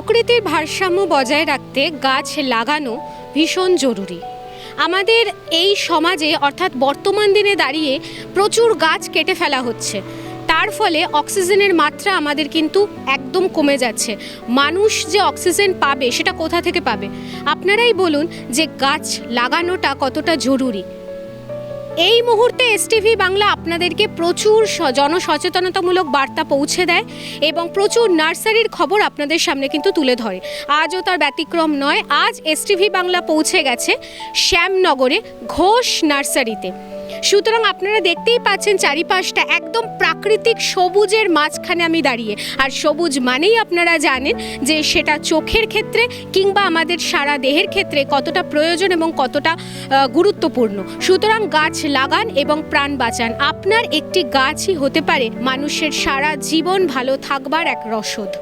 প্রকৃতির ভারসাম্য বজায় রাখতে গাছ লাগানো ভীষণ জরুরি। আমাদের এই সমাজে অর্থাৎ বর্তমান দিনে দাঁড়িয়ে প্রচুর গাছ কেটে ফেলা হচ্ছে, তার ফলে অক্সিজেনের মাত্রা আমাদের কিন্তু একদম কমে যাচ্ছে। মানুষ যে অক্সিজেন পাবে সেটা কোথা থেকে পাবে? আপনারাই বলুন যে গাছ লাগানোটা কতটা জরুরি। এই মুহূর্তে এসটিভি বাংলা আপনাদেরকে প্রচুর জনসচেতনতামূলক বার্তা পৌঁছে দেয় এবং প্রচুর নার্সারির খবর আপনাদের সামনে কিন্তু তুলে ধরে। আজও তার ব্যতিক্রম নয়। আজ এসটিভি বাংলা পৌঁছে গেছে শ্যামনগরে ঘোষ নার্সারিতে। সুতরাং আপনারা দেখতেই পাচ্ছেন চারিপাশটা একদম প্রাকৃতিক সবুজের মাঝখানে আমি দাঁড়িয়ে। আর সবুজ মানেই আপনারা জানেন যে সেটা চোখের ক্ষেত্রে কিংবা আমাদের সারা দেহের ক্ষেত্রে কতটা প্রয়োজন এবং কতটা গুরুত্বপূর্ণ। সুতরাং গাছ লাগান এবং প্রাণ বাঁচান। আপনার একটি গাছই হতে পারে মানুষের সারা জীবন ভালো থাকবার এক রসদ।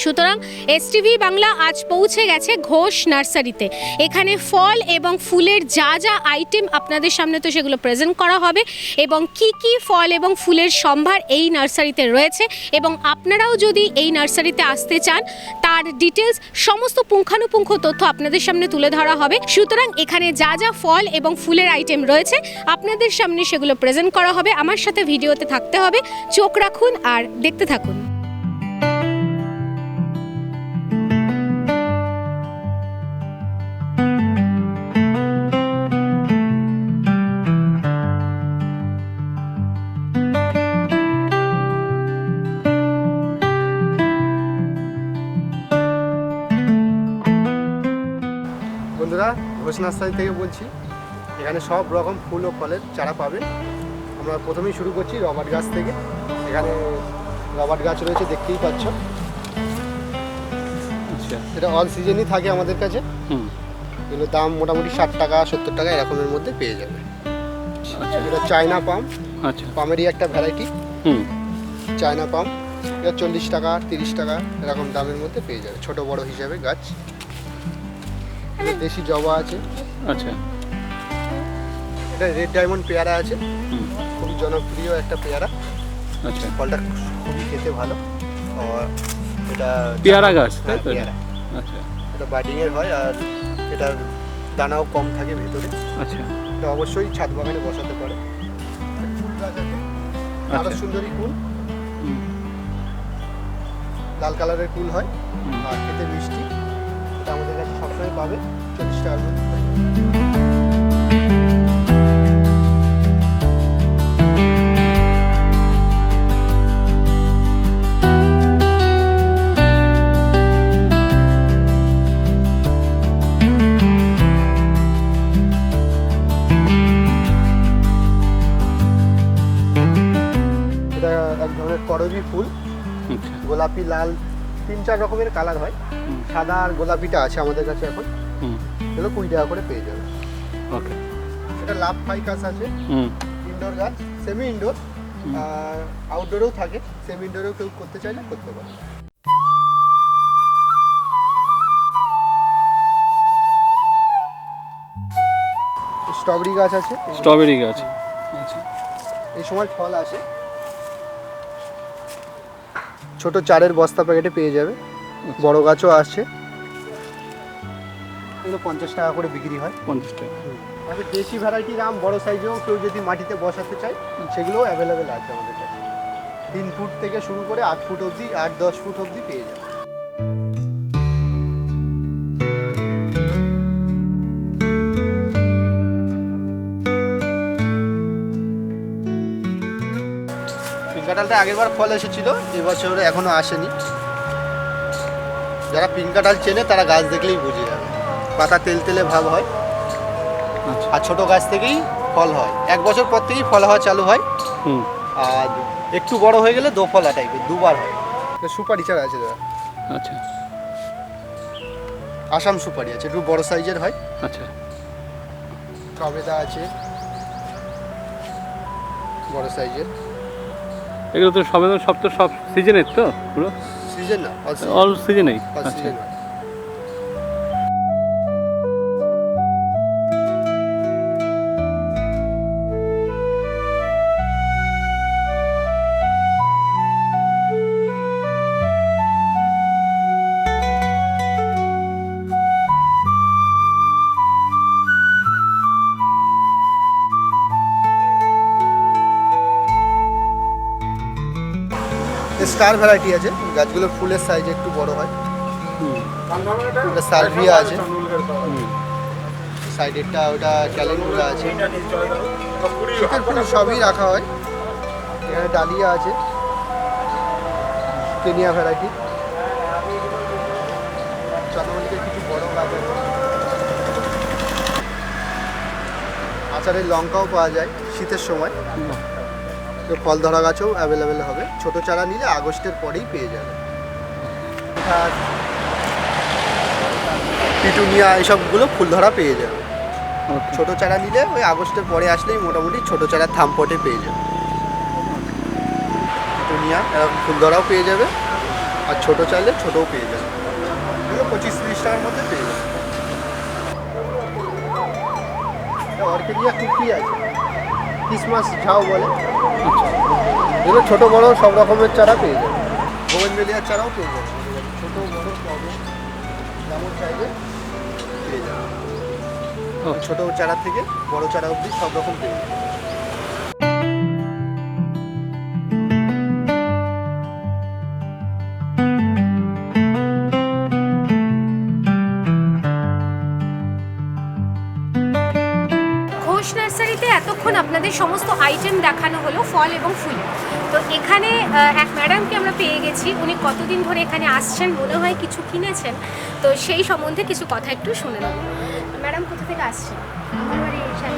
সুতরাং এসটিভি বাংলা আজ পৌঁছে গেছে ঘোষ নার্সারিতে। এখানে ফল এবং ফুলের যা যা আইটেম আপনাদের সামনে তো সেগুলো প্রেজেন্ট করা হবে এবং কি ফল এবং ফুলের সম্ভার এই নার্সারিতে রয়েছে এবং আপনারাও যদি এই নার্সারিতে আসতে চান তার ডিটেলস সমস্ত পুঙ্খানুপুঙ্খ তথ্য আপনাদের সামনে তুলে ধরা হবে। সুতরাং এখানে যা যা ফল এবং ফুলের আইটেম রয়েছে আপনাদের সামনে সেগুলো প্রেজেন্ট করা হবে। আমার সাথে ভিডিওতে থাকতে হবে, চোখ রাখুন আর দেখতে থাকুন। বন্ধুরা, ঘোষ নার্সারি থেকে বলছি। এখানে সব রকম ফুল ও ফলের চারা পাবেন। আমরা প্রথমেই শুরু করছি রবার্ট গাছ থেকে। এখানে রবার্ট গাছ রয়েছে, দেখতেই পাচ্ছ। আচ্ছা, এটা অল সিজনই থাকে আমাদের কাছে। এগুলোর দাম মোটামুটি 60 টাকা 70 টাকা এরকমের মধ্যে পেয়ে যাবে। এটা চায়না পাম। আচ্ছা, পামেরই একটা ভ্যারাইটি। চায়না পাম, এটা 40 টাকা 30 টাকা এরকম দামের মধ্যে পেয়ে যাবে, ছোট বড় হিসাবে গাছ। দেশি জবা আছে। আচ্ছা, এটা রেড ডায়মন্ড পেয়ারা আছে, খুবই জনপ্রিয় একটা পেয়ারা। আচ্ছা, ফলটা খুবই খেতে ভালো। আর এটা পেয়ারা গাছ, পেয়ারা। আচ্ছা, এটা বাডিং এর হয় আর এটার দানাও কম থাকে ভেতরে। আচ্ছা, এটা অবশ্যই ছাদ বাগানে বসাতে পারে। ফুল গাছ আছে, আরো সুন্দরী ফুল, লাল কালারের ফুল হয় আর খেতে মিষ্টি। এটা আমাদের কাছে সবসময় পাবে 40 টাকার মধ্যে। এটা এক ধরনের করবী ফুল, গোলাপি লাল 3-4 রকমের কালার হয়। সাদা আর গোলাপিটা আছে আমাদের কাছে এখন। এগুলো 20 টাকা করে পেয়ে যাবে। ওকে, এটা লাভ ফাইকাস আছে, ইনডোর গাছ, সেমি ইনডোর আর আউটডোরেও থাকে। সেমি ইনডোরেও কেউ করতে চাইলে করতে পারে। স্ট্রবেরি গাছ আছে। স্ট্রবেরি গাছ, এই সময় ফল আসে। ছোট চারের বস্তা প্যাকেটে পেয়ে যাবে। বড় গাছও আসছে, এগুলো 50 টাকা করে বিক্রি হয়। 50 টাকা। আমাদের দেশি ভ্যারাইটির আম বড় সাইজেও কেউ যদি মাটিতে বসাতে চায় সেগুলোও অ্যাভেলেবেল আছে আমাদের কাছে। 3 ফুট থেকে শুরু করে 8 ফুট অবধি, 8-10 ফুট অবধি পেয়ে যাবে। পিঙ্ক কাঁঠালটা আগেরবার ফল এসেছিল, এবছর এখনো আসেনি। যারা পিঙ্ক কাঁঠাল চেনে তারা গাছ দেখলেই বুঝে যাবে। পাতা তেলতেলে ভাব হয় আর ছোট গাছ থেকেই ফল হয়। 1 বছর পর থেকেই ফল হওয়া চালু হয়। আর একটু বড় হয়ে গেলে দোফলা টাইপের 2বার হয়। সুপারি চারা আছে দাদা। আচ্ছা, আসাম সুপারি আছে, একটু বড় সাইজের হয়। আচ্ছা, টমেটো আছে বড় সাইজের। এগুলো তো সব তো সব সিজনের তো, পুরো সিজন না, অল সিজনেই। আচ্ছা, স্টার ভ্যারাইটি আছে, গাছগুলো ফুলের সাইজ একটু বড় হয়। এটা সালভিয়া আছে, সাইডেরটা ওটা ক্যালেন্ডুলা আছে, শীতের ফুল সবই রাখা হয়। এখানে ডালিয়া আছে, কেনিয়া ভ্যারাইটি, চন্দ্রমল্লিকের কিছু বড় গাছ আছে। আচারের লঙ্কাও পাওয়া যায় শীতের সময়। তো ফল ধরা গাছও অ্যাভেলেবেল হবে, ছোট চারা নিলে আগস্টের পরেই পেয়ে যাবে। আর পিটুনিয়া এসবগুলো ফুল ধরা পেয়ে যাবে। ছোট চারা নিলে ওই আগস্টের পরে আসলেই মোটামুটি ছোট চারা থামপটে পেয়ে যাবে। পিটুনিয়া এরকম ফুল ধরাও পেয়ে যাবে, আর ছোট চাইলে ছোটও পেয়ে যাবে। এগুলো 25-30 টাকার মধ্যে পেয়ে যাবে। অর্কিডিয়া কুকি আছে, ক্রিসমাস ঝাউ বলে, এগুলো ছোটো বড়ো সব রকমের চারা পেয়ে যাবে। বোগেনভেলিয়ার চারাও পেয়ে যাবে, ছোটো বড়ো টবে যেমন চাইলে পেয়ে যাবে। ছোটো চারা থেকে বড় চারা অবধি সব রকম পেয়ে যাবে। ঘোষ নার্সারিতে এতক্ষণ আপনাদের সমস্ত আইটেম দেখানো হলো ফল এবং ফুল। তো এখানে এক ম্যাডামকে আমরা পেয়ে গেছি, উনি কতদিন ধরে এখানে আসছেন, মনে হয় কিছু কিনেছেন, তো সেই সম্বন্ধে কিছু কথা একটু শুনে নেব। ম্যাডাম কোথা থেকে আসছেন? আমার বাড়ি আচ্ছা,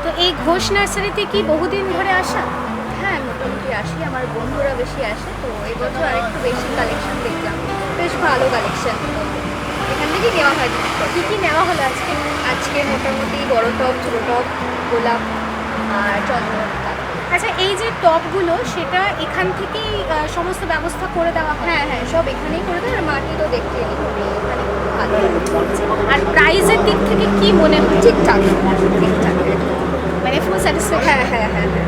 তো এই ঘোষ নার্সারিতে কি বহুদিন ধরে আসা? হ্যাঁ, মোটামুটি আসি, আমার বন্ধুরা বেশি আসে, তো এবছর আরেকটু বেশি কালেকশন দেখলাম, বেশ ভালো কালেকশন। এখান থেকেই নেওয়া হয় জিনিসপত্র। কী কী নেওয়া হলো আজকে? আজকে মোটামুটি বড় টব, ছোটো টব, গোলাপ আর চন্দ্রমল্লিকা। আচ্ছা, এই যে টবগুলো সেটা এখান থেকেই সমস্ত ব্যবস্থা করে দেওয়া হয়? হ্যাঁ হ্যাঁ, সব এখানেই করে দেয়, আর মাটি তো দেখতে এখানে খুব ভালো। আর প্রাইসের দিক থেকে কি মনে হয়? ঠিকঠাক ঠিকঠাক, মানে ফুল স্যাটিসফ্যাকশন? হ্যাঁ হ্যাঁ হ্যাঁ হ্যাঁ।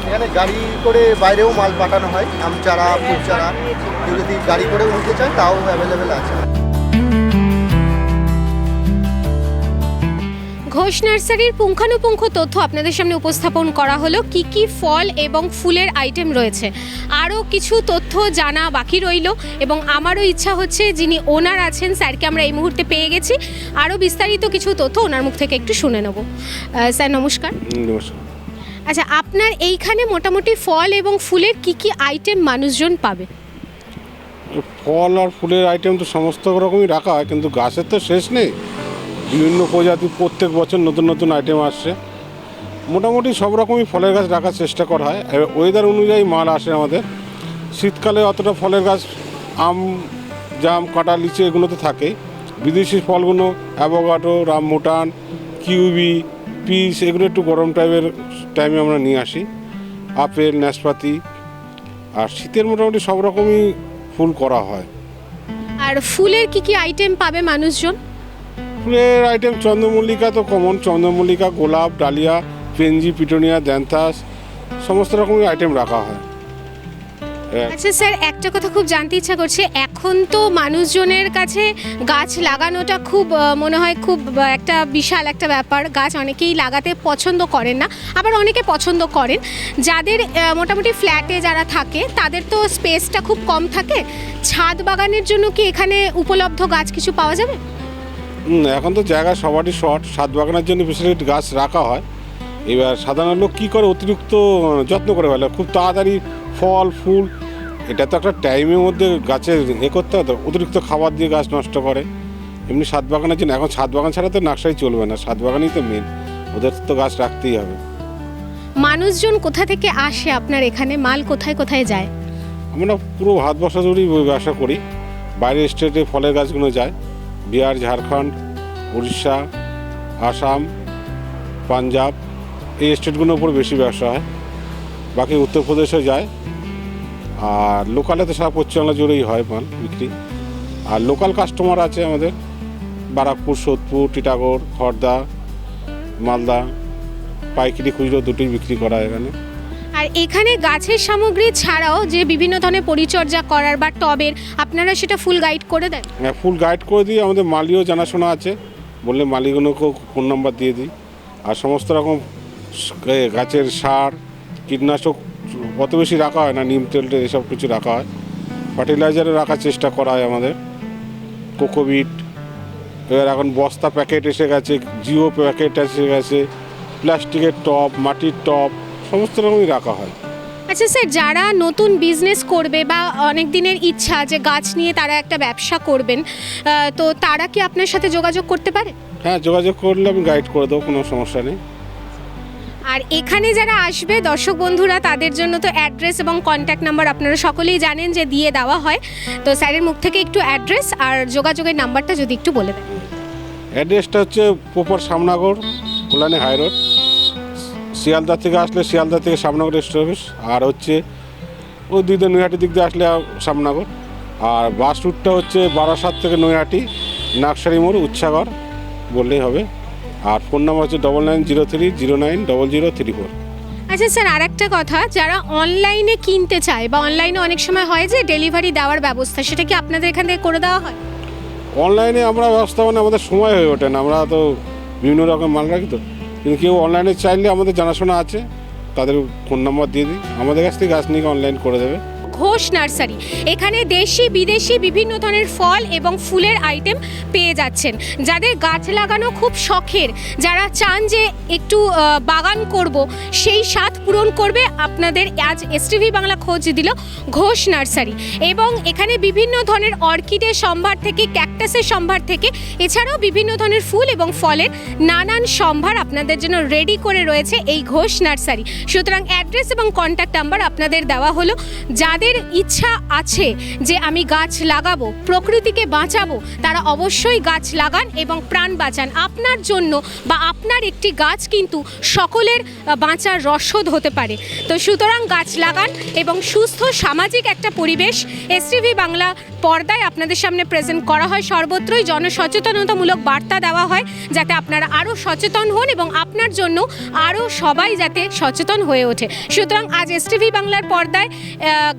এখানে গাড়ি করে বাইরেও মাল পাঠানো হয়, আম চারা, ফুল চারা, কেউ যদি গাড়ি করেও নিতে চায় তাও অ্যাভেলেবেল আছে। ঘোষ নার্সারির পুঙ্খানুপুঙ্খ তথ্য আপনাদের সামনে উপস্থাপন করা হলো, কি কি ফল এবং ফুলের আইটেম রয়েছে। আরও কিছু তথ্য জানা বাকি রইল, এবং আমারও ইচ্ছা হচ্ছে যিনি ওনার আছেন স্যারকে আমরা এই মুহূর্তে পেয়ে গেছি, আরও বিস্তারিত কিছু তথ্য ওনার মুখ থেকে একটু শুনে নেব। স্যার নমস্কার। নমস্কার। আচ্ছা, আপনার এইখানে মোটামুটি ফল এবং ফুলের কি কি আইটেম মানুষজন পাবে? ফল আর ফুলের আইটেম তো সমস্ত রকমই রাখা হয়, কিন্তু গাছের তো শেষ নেই, বিভিন্ন প্রজাতি প্রত্যেক বছর নতুন নতুন আইটেম আসছে। মোটামুটি সব রকমই ফলের গাছ রাখার চেষ্টা করা হয়, ওয়েদার অনুযায়ী মাল আসে আমাদের। শীতকালে অতটা ফলের গাছ, আম, জাম, কাঁঠাল, লিচু এগুলো তো থাকেই। বিদেশি ফলগুলো অ্যাভোকাডো, রামবুটান, কিউবি, পিস এগুলো একটু গরম টাইমে আমরা নিয়ে আসি, আপেল, নাশপাতি। আর শীতের মোটামুটি সব রকমই ফুল করা হয়। আর ফুলের কি কি আইটেম পাবে মানুষজন? ফুলের আইটেম চন্দ্রমল্লিকা তো কমন, চন্দ্রমল্লিকা, গোলাপ, ডালিয়া, পেনজি, পিটুনিয়া, জ্যান্থাস, সমস্ত রকমের আইটেম রাখা হয়। আচ্ছা স্যার, একটা কথা খুব জানতে ইচ্ছা করছে, এখন তো মানুষজনের কাছে গাছ লাগানোটা খুব মনে হয় খুব একটা বিশাল একটা ব্যাপার। গাছ অনেকেই লাগাতে পছন্দ করেন না, আবার অনেকে পছন্দ করেন। যাদের মোটামুটি ফ্ল্যাটে যারা থাকে তাদের তো স্পেসটা খুব কম থাকে, ছাদ বাগানের জন্য কি এখানে উপলব্ধ গাছ কিছু পাওয়া যাবে? এখন তো জায়গা সবারই শর্ট, ছাদ বাগানের জন্য বিশেষ গাছ রাখা হয়। এবার সাধারণ লোক কী করে, অতিরিক্ত যত্ন করে ফেলে, খুব তাড়াতাড়ি ফল ফুল, এটা তো একটা টাইমের মধ্যে গাছের করতে হয়, তো অতিরিক্ত খাবার দিয়ে গাছ নষ্ট করে। এমনি ছাদ বাগানের জন্য এখন ছাদ বাগান ছাড়া তো নার্সারি চলবে না, ছাদ বাগানই তো মেন, ওদের তো গাছ রাখতেই হবে। মানুষজন কোথা থেকে আসে আপনার এখানে, মাল কোথায় কোথায় যায়? আমরা পুরো ভারতবর্ষ জুড়েই ব্যবসা করি, বাইরের স্টেটে ফলের গাছগুলো যায়, বিহার, ঝাড়খণ্ড, উড়িষ্যা, আসাম, পাঞ্জাব, এই স্টেটগুলোর উপর বেশি ব্যবসা হয়। বাকি উত্তরপ্রদেশও যায়, আর লোকালে তো সারা পশ্চিমবাংলা জুড়েই হয় মাল বিক্রি। আর লোকাল কাস্টমার আছে আমাদের বারাকপুর, সোদপুর, টিটাগড়, খড়দা, মালদা, পাইকারি খুচরো দুটোই বিক্রি করা হয় এখানে। আর এখানে গাছের সামগ্রী ছাড়াও যে বিভিন্ন ধরনের পরিচর্যা করার বা টবের, আপনারা সেটা ফুল গাইড করে দেন? হ্যাঁ, ফুল গাইড করে দিই। আমাদের মালিও জানাশোনা আছে, বললে মালিগুলোকেও ফোন নাম্বার দিয়ে দিই। আর সমস্ত রকম গাছের সার, কীটনাশক অত বেশি রাখা হয় না, নিম তেল এসব কিছু রাখা হয়। ফার্টিলাইজারে রাখার চেষ্টা করা হয় আমাদের। কোকোবিট, এবার এখন বস্তা প্যাকেট এসে গেছে, জিও প্যাকেট এসে গেছে, প্লাস্টিকের টব, মাটির টব, সমস্ত রকমই রাখা হয়। আচ্ছা স্যার, যারা নতুন বিজনেস করবে বা অনেক দিনের ইচ্ছা যে গাছ নিয়ে তারা একটা ব্যবসা করবেন, তো তারা কি আপনার সাথে যোগাযোগ করতে পারে? হ্যাঁ, যোগাযোগ করলে আমি গাইড করে দেবো, কোনো সমস্যা নেই। আর এখানে যারা আসবে দর্শক বন্ধুরা, তাদের জন্য তো অ্যাড্রেস এবং কন্ট্যাক্ট নাম্বার আপনারা সকলেই জানেন যে দিয়ে দেওয়া হয়। তো স্যারের মুখ থেকে একটু অ্যাড্রেস আর যোগাযোগের নাম্বারটা যদি একটু বলে দেন। অ্যাড্রেসটা হচ্ছে proper Shyamnagar, Kalyani high road. Sealdah থেকে আসলে শিয়ালদা থেকে শ্যামনগর রেস্ট অফিস, আর হচ্ছে ওই দিক দিয়ে নৈহাটির দিক দিয়ে আসলে শ্যামনগর। আর বাস রুটটা হচ্ছে বারাসাত থেকে নৈহাটি, নাকসারি মোড়, উচ্ছাগড় বললেই হবে। আর ফোন নাম্বার হচ্ছে 9903090034। আচ্ছা স্যার, আর একটা কথা, যারা অনলাইনে কিনতে চায় বা অনলাইনে অনেক সময় হয় যে ডেলিভারি দেওয়ার ব্যবস্থা, সেটা কি আপনাদের এখান থেকে করে দেওয়া হয়? অনলাইনে আমরা ব্যবস্থাপনা আমাদের সময় হয়ে ওঠে না, আমরা তো বিভিন্ন রকম মাল রাখি তো। কিন্তু কেউ অনলাইনে চাইলে আমাদের জানাশোনা আছে, তাদের ফোন নাম্বার দিয়ে দিই, আমাদের কাছ থেকে গাছ নিয়ে অনলাইন করে দেবে। ঘোষ নার্সারি, এখানে দেশি বিদেশি বিভিন্ন ধরনের ফল এবং ফুলের আইটেম পেয়ে যাচ্ছেন। যাদের গাছ লাগানো খুব শখের, যারা চান যে একটু বাগান করব, সেই স্বাদ পূরণ করবে, আপনাদের আজ এসটিভি বাংলা খোঁজ দিল ঘোষ নার্সারি। এবং এখানে বিভিন্ন ধরনের অর্কিডের সম্ভার থেকে, ক্যাকটাসের সম্ভার থেকে, এছাড়াও বিভিন্ন ধরনের ফুল এবং ফলের নানান সম্ভার আপনাদের জন্য রেডি করে রয়েছে এই ঘোষ নার্সারি। সুতরাং অ্যাড্রেস এবং কন্ট্যাক্ট নাম্বার আপনাদের দেওয়া হলো। যাদের ইচ্ছা আছে যে আমি গাছ লাগাবো, প্রকৃতিকে বাঁচাবো, তারা অবশ্যই গাছ লাগান এবং প্রাণ বাঁচান। আপনার জন্য বা আপনার একটি গাছ কিন্তু সকলের বাঁচার রসদ হতে পারে। তো সুতরাং গাছ লাগান এবং সুস্থ সামাজিক একটা পরিবেশ এসটিভি বাংলা পর্দায় আপনাদের সামনে প্রেজেন্ট করা হয়। সর্বত্রই জনসচেতনতামূলক বার্তা দেওয়া হয়, যাতে আপনারা আরও সচেতন হন এবং আপনার জন্য আরও সবাই যাতে সচেতন হয়ে ওঠে। সুতরাং আজ এসটিভি বাংলার পর্দায়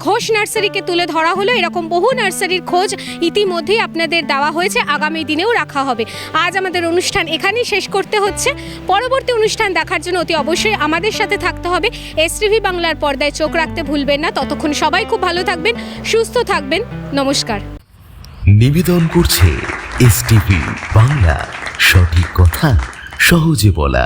ঘোষ নার্সারিকে তুলে ধরা হলো। এরকম বহু নার্সারির খোঁজ ইতিমধ্যেই আপনাদের দেওয়া হয়েছে, আগামী দিনেও রাখা হবে। আজ আমাদের অনুষ্ঠান এখানেই শেষ করতে হচ্ছে। পরবর্তী অনুষ্ঠান দেখার জন্য অতি অবশ্যই আমাদের সাথে থাকতে হবে। এসটিভি বাংলার পর্দায় চোখ রাখতে ভুলবেন না। ততক্ষণ সবাই খুব ভালো থাকবেন, সুস্থ থাকবেন। নমস্কার। নিবেদন করছে এসটিভি বাংলা, সঠিক কথা সহজে বলা।